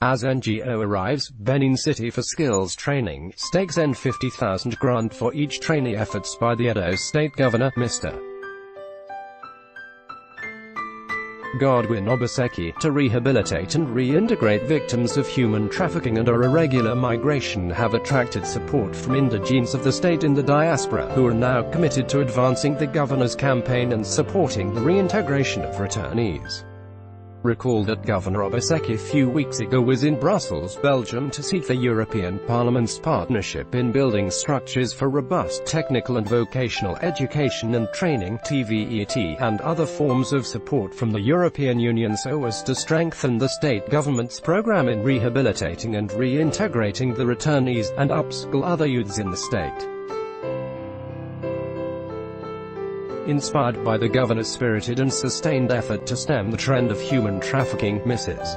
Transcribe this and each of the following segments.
As NGO arrives, Benin City for skills training, stakes N 50,000 grant for each trainee efforts by the Edo State Governor, Mr. Godwin Obaseki, to rehabilitate and reintegrate victims of human trafficking and irregular migration have attracted support from indigenes of the state in the diaspora, who are now committed to advancing the governor's campaign and supporting the reintegration of returnees. Recall that Governor Obaseki a few weeks ago was in Brussels, Belgium to seek the European Parliament's partnership in building structures for robust technical and vocational education and training (TVET) and other forms of support from the European Union so as to strengthen the state government's program in rehabilitating and reintegrating the returnees, and upskill other youths in the state. Inspired by the governor's spirited and sustained effort to stem the trend of human trafficking, Mrs.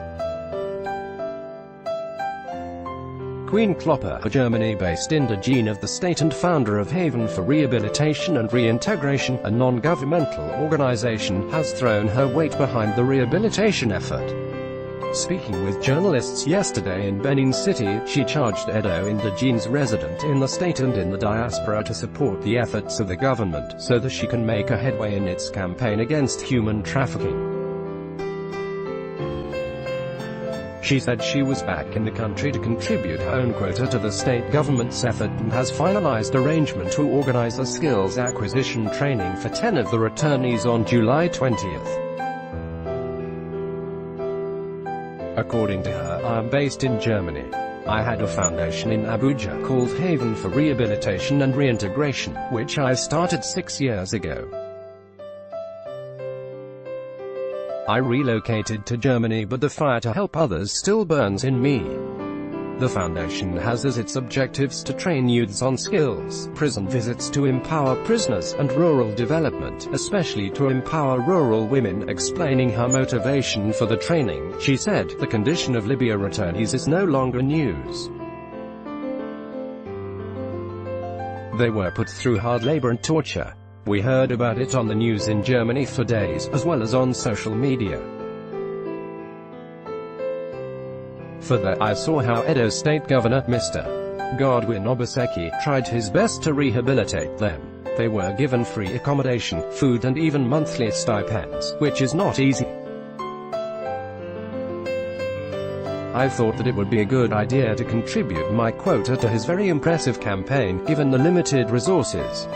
Queen Klopper, a Germany-based indigene of the state and founder of Haven for Rehabilitation and Reintegration, a non-governmental organization, has thrown her weight behind the rehabilitation effort. Speaking with journalists yesterday in Benin City, she charged Edo indigenes resident in the state and in the diaspora to support the efforts of the government, so that she can make a headway in its campaign against human trafficking. She said she was back in the country to contribute her own quota to the state government's effort and has finalized arrangement to organize a skills acquisition training for 10 of the returnees on July 20th. According to her, I am based in Germany. I had a foundation in Abuja called Haven for Rehabilitation and Reintegration, which I started 6 years ago. I relocated to Germany, but the fire to help others still burns in me. The foundation has as its objectives to train youths on skills, prison visits to empower prisoners, and rural development, especially to empower rural women. Explaining her motivation for the training, she said, "The condition of Libya returnees is no longer news. They were put through hard labor and torture. We heard about it on the news in Germany for days, as well as on social media. Further, I saw how Edo State Governor, Mr. Godwin Obaseki, tried his best to rehabilitate them. They were given free accommodation, food and even monthly stipends, which is not easy. I thought that it would be a good idea to contribute my quota to his very impressive campaign, given the limited resources.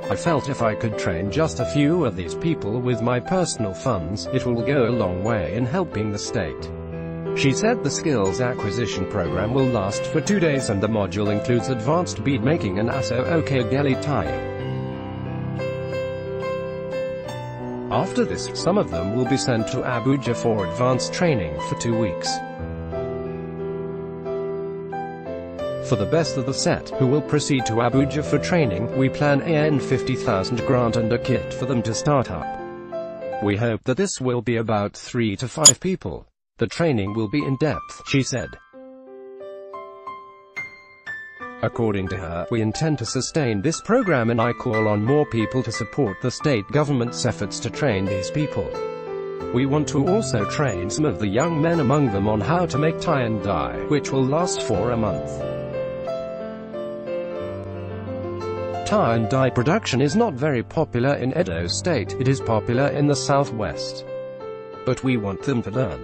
I felt if I could train just a few of these people with my personal funds, it will go a long way in helping the state." She said the skills acquisition program will last for 2 days and the module includes advanced bead making and aso-okegeli tying. After this, some of them will be sent to Abuja for advanced training for 2 weeks. For the best of the set, who will proceed to Abuja for training, we plan a N 50,000 grant and a kit for them to start up. We hope that this will be about 3 to 5 people. The training will be in-depth, she said. According to her, we intend to sustain this program and I call on more people to support the state government's efforts to train these people. We want to also train some of the young men among them on how to make tie and dye, which will last for a month. Tie and dye production is not very popular in Edo State, it is popular in the southwest. But we want them to learn.